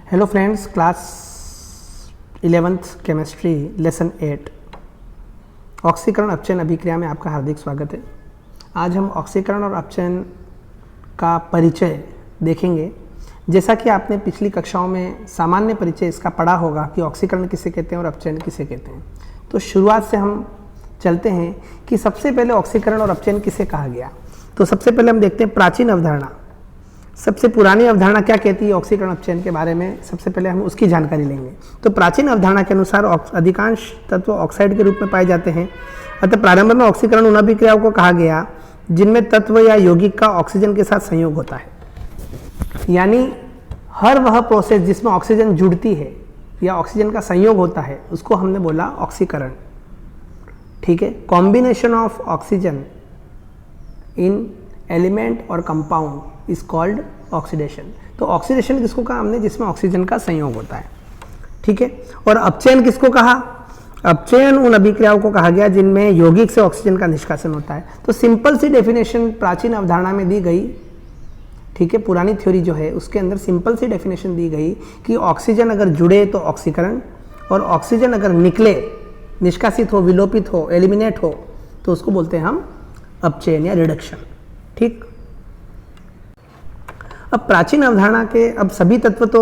Hello friends, class 11th chemistry lesson 8 ऑक्सीकरण अपचयन अभिक्रिया में आपका हार्दिक स्वागत है। आज हम ऑक्सीकरण और अपचयन का परिचय देखेंगे। जैसा कि आपने पिछली कक्षाओं में सामान्य परिचय इसका पढ़ा होगा कि ऑक्सीकरण किसे कहते हैं और अपचयन किसे कहते हैं, तो शुरुआत से हम चलते हैं कि सबसे पहले ऑक्सीकरण और अपचयन किसे कहा गया। तो सबसे पहले हम देखते हैं प्राचीन अवधारणा, सबसे पुरानी अवधारणा क्या कहती है ऑक्सीकरण अपचयन के बारे में। सबसे पहले हम उसकी जानकारी लेंगे। तो प्राचीन अवधारणा के अनुसार अधिकांश तत्व ऑक्साइड के रूप में पाए जाते हैं, अतः प्रारंभ में ऑक्सीकरण उन अभिक्रियाओं को कहा गया जिनमें तत्व या यौगिक का ऑक्सीजन के साथ संयोग होता है। यानी हर वह प्रोसेस जिसमें ऑक्सीजन जुड़ती है या ऑक्सीजन का संयोग होता है उसको हमने बोला ऑक्सीकरण। ठीक है, combination of oxygen in element और कंपाउंड इज कॉल्ड ऑक्सीडेशन। तो ऑक्सीडेशन किसको कहा हमने? जिसमें ऑक्सीजन का संयोग होता है। ठीक है, और अपचयन किसको कहा? अपचयन उन अभिक्रियाओं को कहा गया जिनमें यौगिक से ऑक्सीजन का निष्कासन होता है। तो सिंपल सी डेफिनेशन प्राचीन अवधारणा में दी गई। ठीक है, पुरानी थ्योरी जो है उसके अंदर सिंपल सी डेफिनेशन दी गई कि ऑक्सीजन अगर जुड़े तो ऑक्सीकरण, और ऑक्सीजन अगर निकले, निष्कासित हो, विलोपित हो, एलिमिनेट हो, तो उसको बोलते हैं हम अपचयन या रिडक्शन। ठीक, अब प्राचीन अवधारणा के अब सभी तत्व तो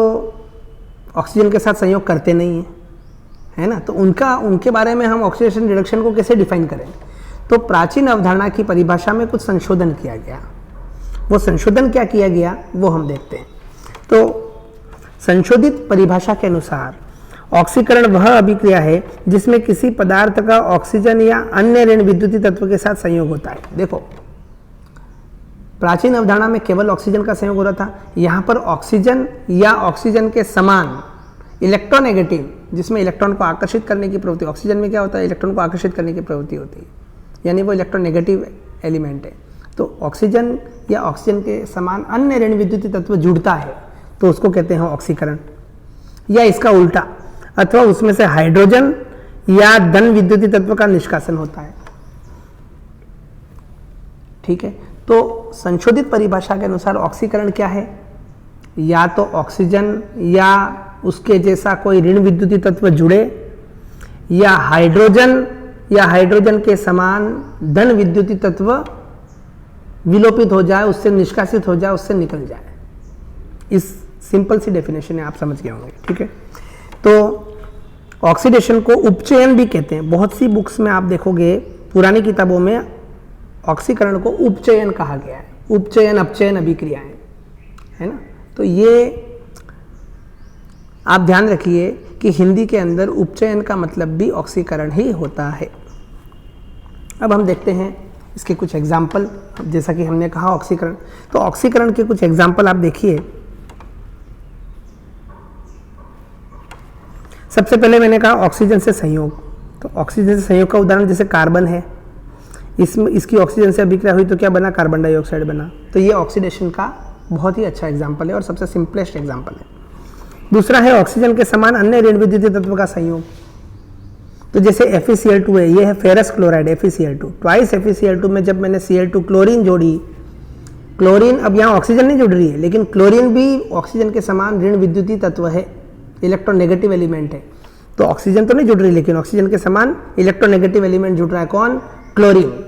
ऑक्सीजन के साथ संयोग करते नहीं हैं, है ना। तो उनके बारे में हम ऑक्सीडेशन रिडक्शन को कैसे डिफाइन करें? तो प्राचीन अवधारणा की परिभाषा में कुछ संशोधन किया गया। वो संशोधन क्या किया गया वो हम देखते हैं। तो संशोधित परिभाषा के अनुसार ऑक्सीकरण वह अभिक्रिया है जिसमें किसी पदार्थ का ऑक्सीजन या अन्य ऋण विद्युतीय तत्व के साथ संयोग होता है। देखो, प्राचीन अवधारणा में केवल ऑक्सीजन का संयोग हो रहा था। यहाँ पर ऑक्सीजन या ऑक्सीजन के समान इलेक्ट्रोनेगेटिव, जिसमें इलेक्ट्रॉन को आकर्षित करने की प्रवृत्ति, ऑक्सीजन में क्या होता है? इलेक्ट्रॉन को आकर्षित करने की प्रवृत्ति होती है, यानी वो इलेक्ट्रोनेगेटिव एलिमेंट है। तो ऑक्सीजन या ऑक्सीजन के समान अन्य ऋण विद्युतीय तत्व जुड़ता है तो उसको कहते हैं ऑक्सीकरण, या इसका उल्टा, अथवा उसमें से हाइड्रोजन या धन विद्युतीय तत्व का निष्कासन होता है। ठीक है, तो संशोधित परिभाषा के अनुसार ऑक्सीकरण क्या है? या तो ऑक्सीजन या उसके जैसा कोई ऋण विद्युतीय तत्व जुड़े, या हाइड्रोजन के समान धन विद्युतीय तत्व विलोपित हो जाए, उससे निष्कासित हो जाए, उससे निकल जाए। इस सिंपल सी डेफिनेशन है, आप समझ गए होंगे। ठीक है, तो ऑक्सीडेशन को उपचयन भी कहते हैं। बहुत सी बुक्स में आप देखोगे, पुरानी किताबों में ऑक्सीकरण को उपचयन कहा गया है। उपचयन अपचयन अभिक्रियाएं, है ना। तो ये आप ध्यान रखिए कि हिंदी के अंदर उपचयन का मतलब भी ऑक्सीकरण ही होता है। अब हम देखते हैं इसके कुछ एग्जाम्पल। जैसा कि हमने कहा ऑक्सीकरण, तो ऑक्सीकरण के कुछ एग्जाम्पल आप देखिए। सबसे पहले मैंने कहा ऑक्सीजन से संयोग। तो ऑक्सीजन से संयोग का उदाहरण जैसे कार्बन है, इसकी ऑक्सीजन से अभिक्रिया हुई तो क्या बना? कार्बन डाइऑक्साइड बना। तो ये ऑक्सीडेशन का बहुत ही अच्छा एग्जाम्पल है और सबसे सिंपलेस्ट एग्जाम्पल है। दूसरा है ऑक्सीजन के समान अन्य ऋण विद्युतीय तत्व का संयोग। तो जैसे FeCl2 है, ये है ferrous chloride FeCl2। Twice FeCl2 में जब मैंने Cl2 क्लोरीन जोड़ी, क्लोरीन, अब यहाँ ऑक्सीजन नहीं जुड़ रही है, लेकिन क्लोरीन भी ऑक्सीजन के समान ऋण विद्युतीय तत्व है, इलेक्ट्रोनेगेटिव एलिमेंट है। तो ऑक्सीजन तो नहीं जुड़ रही, लेकिन ऑक्सीजन के समान इलेक्ट्रोनेगेटिव एलिमेंट जुड़ रहा है। कौन? क्लोरीन।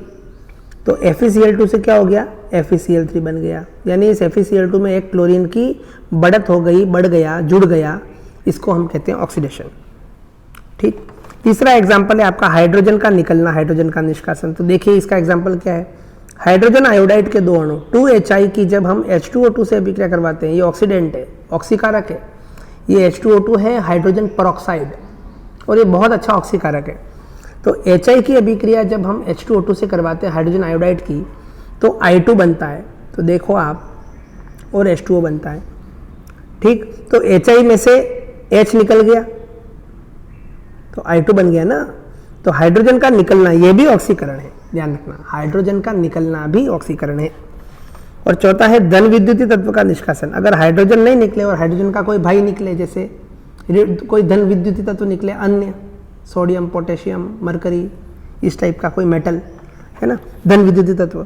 तो FeCl2 से क्या हो गया? FeCl3 बन गया। यानी इस FeCl2 में एक क्लोरीन की बढ़त हो गई, बढ़ गया, जुड़ गया। इसको हम कहते हैं ऑक्सीडेशन। ठीक, तीसरा एग्जाम्पल है आपका हाइड्रोजन का निकलना, हाइड्रोजन का निष्कासन। तो देखिए इसका एग्जाम्पल क्या है? हाइड्रोजन आयोडाइड के दो अणु 2Hi की जब हम H2O2 से अभिक्रिया करवाते हैं, ये ऑक्सीडेंट है, ऑक्सीकारक है। ये H2O2 है हाइड्रोजन परऑक्साइड, और ये बहुत अच्छा ऑक्सीकारक है। तो Hi की अभिक्रिया जब हम H2O2 से करवाते हैं हाइड्रोजन आयोडाइड की, तो I2 बनता है। तो देखो आप, और H2O बनता है। ठीक, तो Hi में से H निकल गया तो I2 बन गया ना। तो हाइड्रोजन का निकलना, ये भी ऑक्सीकरण है, ध्यान रखना, हाइड्रोजन का निकलना भी ऑक्सीकरण है। और चौथा है धन विद्युतीय तत्व का निष्कासन। अगर हाइड्रोजन नहीं निकले और हाइड्रोजन का कोई भाई निकले, जैसे कोई धन विद्युतीय तत्व निकले, अन्य सोडियम, पोटेशियम, मरकरी, इस टाइप का कोई मेटल, है ना, धन विद्युतीय तत्व,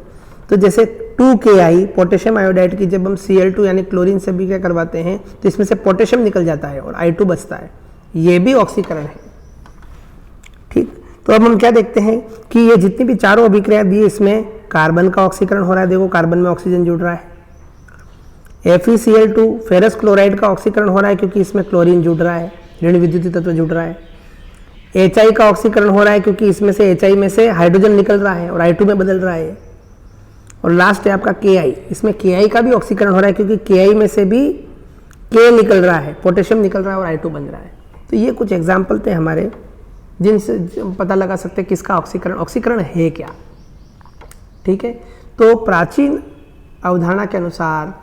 तो जैसे 2Ki पोटेशियम आयोडाइड की जब हम Cl2 यानी क्लोरीन से अभिक्रिया करवाते हैं तो इसमें से पोटेशियम निकल जाता है और I2 बचता है, ये भी ऑक्सीकरण है। ठीक, तो अब हम क्या देखते हैं कि ये जितनी भी चारों अभिक्रिया दी इसमें कार्बन का ऑक्सीकरण हो रहा है। देखो कार्बन में ऑक्सीजन जुड़ रहा है। FeCl2 फेरस क्लोराइड का ऑक्सीकरण हो रहा है क्योंकि इसमें क्लोरीन जुड़ रहा है, ऋण विद्युतीय तत्व जुड़ रहा है। HI का ऑक्सीकरण हो रहा है क्योंकि इसमें से HI में से हाइड्रोजन निकल रहा है और I2 में बदल रहा है। और लास्ट है आपका Ki, इसमें Ki का भी ऑक्सीकरण हो रहा है क्योंकि Ki में से भी K निकल रहा है, पोटेशियम निकल रहा है और I2 बन रहा है। तो ये कुछ एग्जाम्पल थे हमारे जिनसे पता लगा सकते हैं किसका ऑक्सीकरण है क्या। ठीक है, तो प्राचीन अवधारणा के अनुसार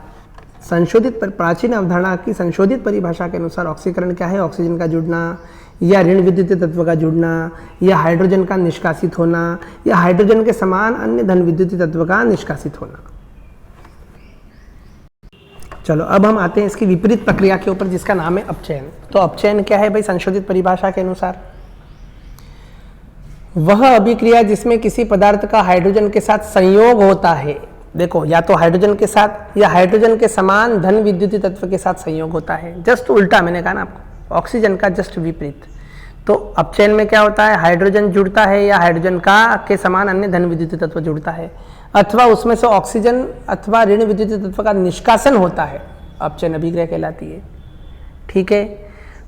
प्राचीन अवधारणा की संशोधित परिभाषा के अनुसार ऑक्सीकरण क्या है? ऑक्सीजन का जुड़ना या ऋण विद्युतीय तत्व का जुड़ना या हाइड्रोजन का निष्कासित होना या हाइड्रोजन के समान अन्य धन विद्युतीय तत्व का निष्कासित होना। चलो अब हम आते हैं इसकी विपरीत प्रक्रिया के ऊपर जिसका नाम है अपचयन। तो अपचयन क्या है भाई? संशोधित परिभाषा के अनुसार वह अभिक्रिया जिसमें किसी पदार्थ का हाइड्रोजन के साथ संयोग होता है। देखो, या तो हाइड्रोजन के साथ या हाइड्रोजन के समान धन विद्युतीय तत्व के साथ संयोग होता है। जस्ट उल्टा, मैंने कहा ना आपको, ऑक्सीजन का जस्ट विपरीत। तो अपचयन में क्या होता है? हाइड्रोजन जुड़ता है या हाइड्रोजन का के समान अन्य धन विद्युतीय तत्व जुड़ता है अथवा उसमें से ऑक्सीजन अथवा ऋण विद्युतीय तत्व का निष्कासन होता है, अपचयन अभिक्रिया कहलाती है। ठीक है,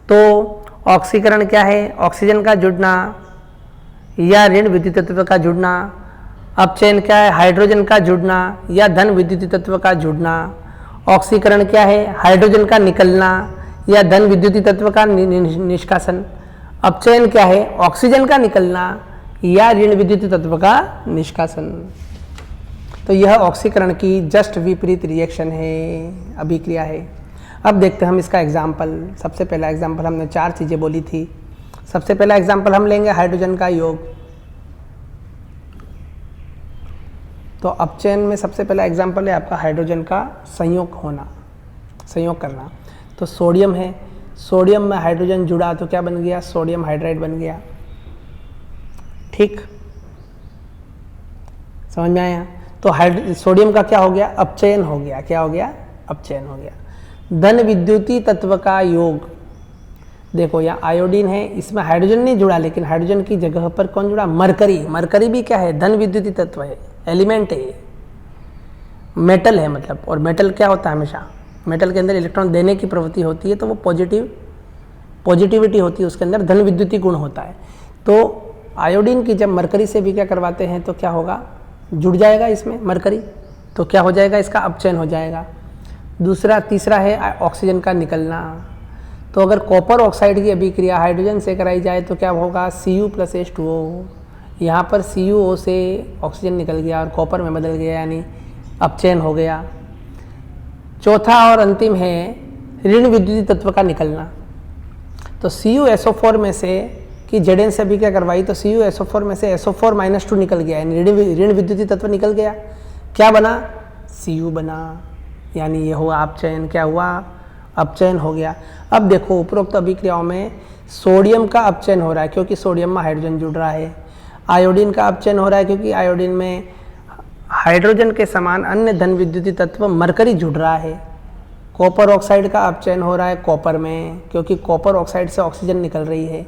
तो ऑक्सीकरण क्या है? ऑक्सीजन का जुड़ना या ऋण विद्युतीय तत्व का जुड़ना। अपचयन क्या है? हाइड्रोजन का जुड़ना या धन विद्युतीय तत्व का जुड़ना। ऑक्सीकरण क्या है? हाइड्रोजन का निकलना या धन विद्युतीय तत्व का निष्कासन। अपचयन क्या है? ऑक्सीजन का निकलना या ऋण विद्युतीय तत्व का निष्कासन। तो यह ऑक्सीकरण की जस्ट विपरीत रिएक्शन है, अभिक्रिया है। अब देखते हैं हम इसका एग्जाम्पल। सबसे पहला एग्जाम्पल हमने 4 चीज़ें बोली थी। सबसे पहला एग्जाम्पल हम लेंगे हाइड्रोजन का योग। तो अपचयन में सबसे पहला एग्जाम्पल है आपका हाइड्रोजन का संयोग होना, संयोग करना। तो सोडियम है, सोडियम में हाइड्रोजन जुड़ा तो क्या बन गया? सोडियम हाइड्राइड बन गया। ठीक, समझ में आया? तो सोडियम का क्या हो गया? अपचयन हो गया। क्या हो गया? अपचयन हो गया। धन विद्युतीय तत्व का योग, देखो यहाँ आयोडीन है, इसमें हाइड्रोजन नहीं जुड़ा लेकिन हाइड्रोजन की जगह पर कौन जुड़ा? मरकरी। मरकरी भी क्या है? धन विद्युतीय तत्व है, एलिमेंट है, मेटल है मतलब। और मेटल क्या होता है? हमेशा मेटल के अंदर इलेक्ट्रॉन देने की प्रवृत्ति होती है, तो वो पॉजिटिविटी होती है, उसके अंदर धन विद्युतीय गुण होता है। तो आयोडीन की जब मरकरी से भी क्या करवाते हैं तो क्या होगा? जुड़ जाएगा इसमें मरकरी, तो क्या हो जाएगा? इसका अपचयन हो जाएगा। तीसरा है ऑक्सीजन का निकलना। तो अगर कॉपर ऑक्साइड की अभिक्रिया हाइड्रोजन से कराई जाए तो क्या होगा? Cu+H2O। यहाँ पर CuO से ऑक्सीजन निकल गया और कॉपर में बदल गया, यानी अपचयन हो गया। चौथा और अंतिम है ऋण विद्युतीय तत्व का निकलना। तो CuSO4 में से कि Zn से अभिक्रिया करवाई तो CuSO4 में से SO4-2 निकल गया, यानी ऋण विद्युतीय तत्व निकल गया। क्या बना? Cu बना, यानी ये हुआ अपचयन। क्या हुआ? अपचयन हो गया। अब देखो उपरोक्त अभिक्रियाओं में सोडियम का अपचयन हो रहा है क्योंकि सोडियम में हाइड्रोजन जुड़ रहा है। आयोडीन का अपचयन हो रहा है क्योंकि आयोडीन में हाइड्रोजन के समान अन्य धन विद्युतीय तत्व मरकरी जुड़ रहा है। कॉपर ऑक्साइड का अपचयन हो रहा है कॉपर में क्योंकि कॉपर ऑक्साइड से ऑक्सीजन निकल रही है।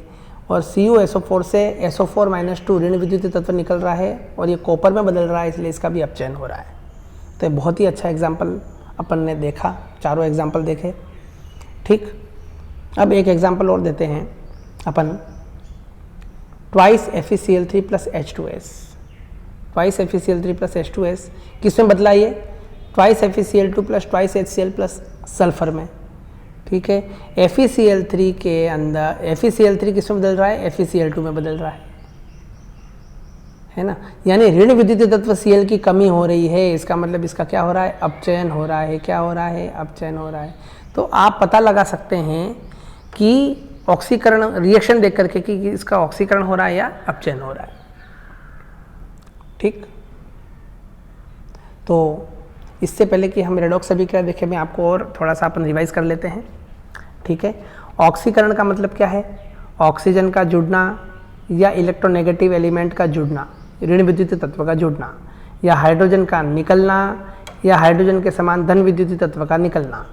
और CuSO4 से SO4-2 ऋण विद्युतीय तत्व निकल रहा है और ये कॉपर में बदल रहा है, इसलिए इसका भी अपचयन हो रहा है। तो बहुत ही अच्छा एग्जाम्पल अपन ने देखा, चारों एग्जाम्पल देखे। ठीक, अब एक एग्जाम्पल और देते हैं अपन, twice FeCl3 + H2S। Twice FeCl3 + H2S किस में बदला? ये twice FeCl2 + twice HCl + sulphur में। ठीक है, FeCl3 के अंदर FeCl3 किस में बदल रहा है? FeCl2 में बदल रहा है ना, यानी ऋण विद्युतीय तत्व Cl की कमी हो रही है। इसका मतलब इसका क्या हो रहा है? अपचयन हो रहा है। क्या हो रहा है? अपचयन हो रहा है। तो आप पता लगा सकते हैं कि ऑक्सीकरण रिएक्शन देख करके कि इसका ऑक्सीकरण हो रहा है या अपचयन हो रहा है। ठीक, तो इससे पहले कि हम रेडॉक्स अभिक्रिया देखें, मैं आपको और थोड़ा सा अपन रिवाइज कर लेते हैं। ठीक है, ऑक्सीकरण का मतलब क्या है? ऑक्सीजन का जुड़ना या इलेक्ट्रोनेगेटिव एलिमेंट का जुड़ना, ऋण विद्युतीय तत्व का जुड़ना, या हाइड्रोजन का निकलना या हाइड्रोजन के समान धन विद्युतीय तत्व का निकलना।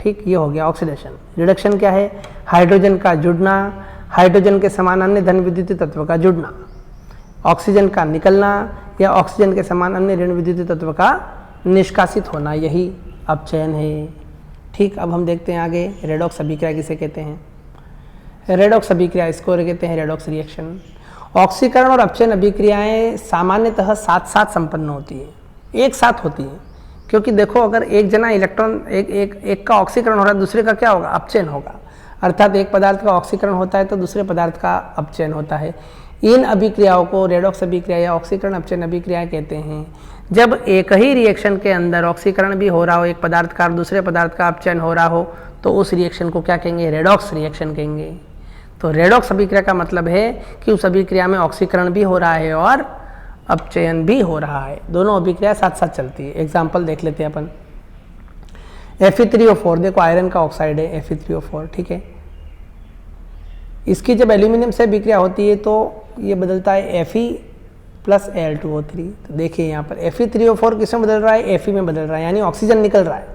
ठीक, ये हो गया ऑक्सीडेशन। रिडक्शन क्या है? हाइड्रोजन का जुड़ना, हाइड्रोजन के समान अन्य धन विद्युतीय तत्व का जुड़ना। ऑक्सीजन का निकलना या ऑक्सीजन के समान अन्य ऋण विद्युतीय तत्व का निष्कासित होना, यही अपचयन है। ठीक, अब हम देखते हैं आगे रेडॉक्स अभिक्रिया किसे कहते हैं। रेडॉक्स अभिक्रिया इसको कहते हैं रेडॉक्स रिएक्शन। ऑक्सीकरण और अपचयन अभिक्रियाएं सामान्यतः साथ साथ संपन्न होती है, एक साथ होती है। क्योंकि देखो, अगर एक जना इलेक्ट्रॉन एक का ऑक्सीकरण हो रहा है, दूसरे का क्या होगा? अपचयन होगा। अर्थात एक पदार्थ का ऑक्सीकरण होता है तो दूसरे पदार्थ का अपचयन होता है। इन अभिक्रियाओं को रेडॉक्स अभिक्रिया या ऑक्सीकरण अपचयन अभिक्रिया कहते हैं। जब एक ही रिएक्शन के अंदर ऑक्सीकरण भी हो रहा हो एक पदार्थ का और दूसरे पदार्थ का अपचयन हो रहा हो तो उस रिएक्शन को क्या कहेंगे? रेडॉक्स रिएक्शन कहेंगे। तो रेडॉक्स अभिक्रिया का मतलब है कि उस अभिक्रिया में ऑक्सीकरण भी हो रहा है और अपचयन भी हो रहा है, दोनों अभिक्रिया साथ साथ चलती है। एग्जाम्पल देख लेते हैं अपन। Fe3O4, देखो आयरन का ऑक्साइड है Fe3O4, ठीक है। इसकी जब एल्यूमिनियम से अभिक्रिया होती है तो ये बदलता है Fe प्लस Al2O3। तो देखिए यहाँ पर Fe3O4 किस में बदल रहा है? Fe में बदल रहा है, यानी ऑक्सीजन निकल रहा है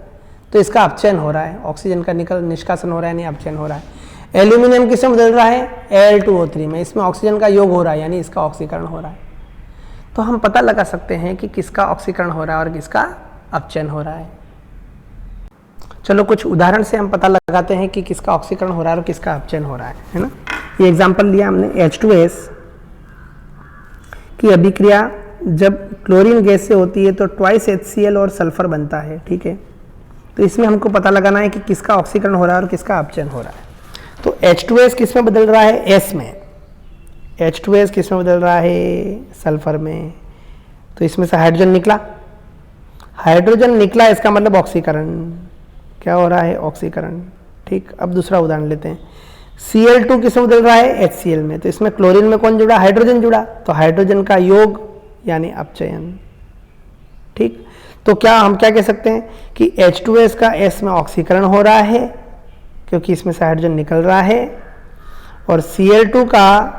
तो इसका अपचयन हो रहा है। ऑक्सीजन का निष्कासन हो रहा है, यानी अपचयन हो रहा है। एल्यूमिनियम किस में बदल रहा है? Al2O3 में, इसमें ऑक्सीजन का योग हो रहा है, यानी इसका ऑक्सीकरण हो रहा है। तो हम पता लगा सकते हैं कि किसका ऑक्सीकरण हो रहा है और किसका अपचयन हो रहा है। चलो कुछ उदाहरण से हम पता लगाते हैं कि किसका ऑक्सीकरण हो रहा है और किसका अपचयन हो रहा है ना। ये एग्जांपल लिया हमने H2S की अभिक्रिया जब क्लोरीन गैस से होती है तो ट्वाइस HCl और सल्फर बनता है, ठीक है। तो इसमें हमको पता लगाना है कि किसका ऑक्सीकरण हो रहा है और किसका अपचयन हो रहा है। तो H2S किस में बदल रहा है? S में। H2S किस में बदल रहा है? सल्फर में। तो इसमें से हाइड्रोजन निकला, इसका मतलब ऑक्सीकरण। क्या हो रहा है? ऑक्सीकरण। ठीक, अब दूसरा उदाहरण लेते हैं। Cl2 किस में बदल रहा है? HCl में। तो इसमें क्लोरीन में कौन जुड़ा? हाइड्रोजन जुड़ा, तो हाइड्रोजन का योग यानी अपचयन। ठीक, तो क्या हम क्या कह सकते हैं कि H2S का S में ऑक्सीकरण हो रहा है क्योंकि इसमें से हाइड्रोजन निकल रहा है, और Cl2 का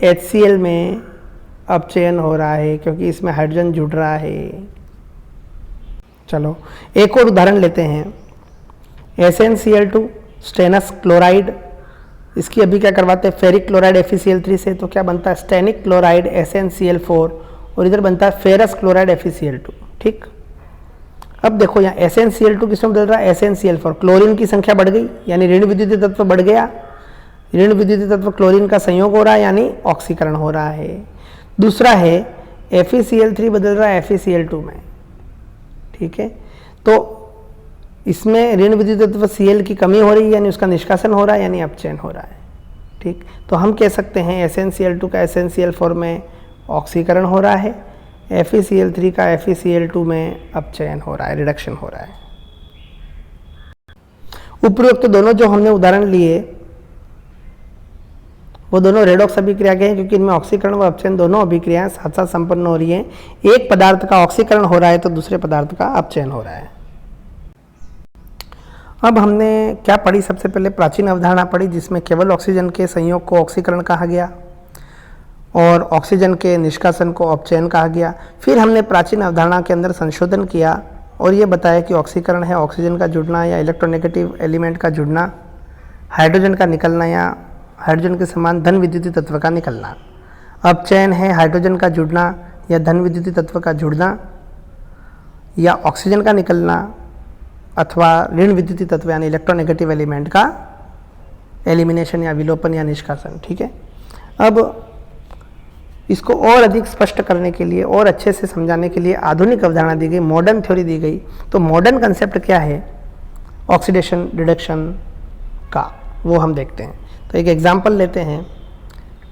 HCl में अपचयन हो रहा है क्योंकि इसमें हाइड्रोजन जुड़ रहा है। चलो एक और उदाहरण लेते हैं। SnCl2 स्टेनस क्लोराइड, इसकी अभी क्या करवाते हैं? फेरिक क्लोराइड FeCl3 से, तो क्या बनता है? स्टेनिक क्लोराइड SnCl4, और इधर बनता है फेरस क्लोराइड FeCl2। ठीक, अब देखो यहाँ SnCl2 किसमें बदल रहा है? SnCl4। क्लोरीन की संख्या बढ़ गई यानी ऋण विद्युतीय तत्व बढ़ गया, ऋण विद्युतीय तत्व क्लोरीन का संयोग हो रहा है यानी ऑक्सीकरण हो रहा है। दूसरा है FeCl3 बदल रहा है FeCl2 में, ठीक है। तो इसमें ऋण विद्युत तत्व Cl की कमी हो रही है यानी उसका निष्कासन हो रहा है यानी अपचयन हो रहा है। ठीक, तो हम कह सकते हैं SnCl2 का SnCl4 में ऑक्सीकरण हो रहा है, FeCl3 का FeCl2 में अपचयन हो रहा है, रिडक्शन हो रहा है। उपरोक्त तो दोनों जो हमने उदाहरण लिए वो दोनों रेडॉक्स अभिक्रिया के हैं क्योंकि इनमें ऑक्सीकरण व अपचयन दोनों अभिक्रियाएं साथ साथ संपन्न हो रही हैं। एक पदार्थ का ऑक्सीकरण हो रहा है तो दूसरे पदार्थ का अपचयन हो रहा है। अब हमने क्या पढ़ी? सबसे पहले प्राचीन अवधारणा पढ़ी जिसमें केवल ऑक्सीजन के संयोग को ऑक्सीकरण कहा गया और ऑक्सीजन के निष्कासन को अपचयन कहा गया। फिर हमने प्राचीन अवधारणा के अंदर संशोधन किया और ये बताया कि ऑक्सीकरण है ऑक्सीजन का जुड़ना या इलेक्ट्रोनेगेटिव एलिमेंट का जुड़ना, हाइड्रोजन का निकलना या हाइड्रोजन के समान धन विद्युतीय तत्व का निकलना। अपचयन है हाइड्रोजन का जुड़ना या धन विद्युतीय तत्व का जुड़ना या ऑक्सीजन का निकलना अथवा ऋण विद्युतीय तत्व यानी इलेक्ट्रोनेगेटिव एलिमेंट का एलिमिनेशन या विलोपन या निष्कासन। ठीक है, अब इसको और अधिक स्पष्ट करने के लिए और अच्छे से समझाने के लिए आधुनिक अवधारणा दी गई, मॉडर्न थ्योरी दी गई। तो मॉडर्न कंसेप्ट क्या है ऑक्सीडेशन रिडक्शन का, वो हम देखते हैं। तो एक एग्जांपल लेते हैं,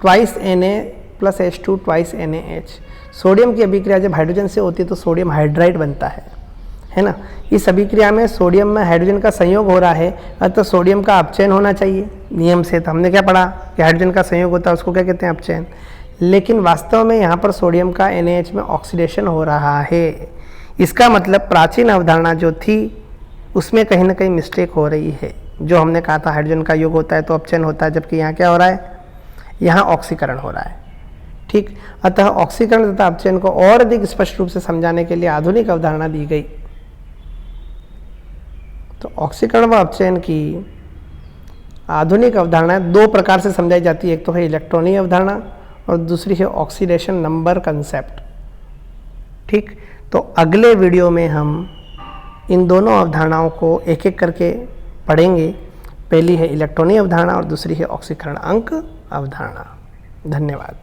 twice Na+H2 twice NaH। Sodium की अभिक्रिया जब हाइड्रोजन से होती है तो सोडियम हाइड्राइड बनता है ना। इस अभिक्रिया में सोडियम में हाइड्रोजन का संयोग हो रहा है अतः सोडियम का अपचयन होना चाहिए नियम से। तो हमने क्या पढ़ा कि हाइड्रोजन का संयोग होता है उसको क्या कहते हैं? अपचयन। लेकिन वास्तव में यहाँ पर सोडियम का NaH में ऑक्सीडेशन हो रहा है। इसका मतलब प्राचीन अवधारणा जो थी उसमें कहीं ना कहीं मिस्टेक हो रही है। जो हमने कहा था हाइड्रोजन का योग होता है तो अपचयन होता है, जबकि यहाँ क्या हो रहा है? यहाँ ऑक्सीकरण हो रहा है। ठीक। अतः ऑक्सीकरण तथा अपचयन को और अधिक स्पष्ट रूप से समझाने के लिए आधुनिक अवधारणा दी गई। तो ऑक्सीकरण व अपचयन की आधुनिक अवधारणा दो प्रकार से समझाई जाती है, एक तो है इलेक्ट्रॉनिक अवधारणा और दूसरी है ऑक्सीडेशन नंबर कंसेप्ट। ठीक, तो अगले वीडियो में हम इन दोनों अवधारणाओं को एक एक करके पढ़ेंगे। पहली है इलेक्ट्रॉनिक अवधारणा और दूसरी है ऑक्सीकरण अंक अवधारणा। धन्यवाद।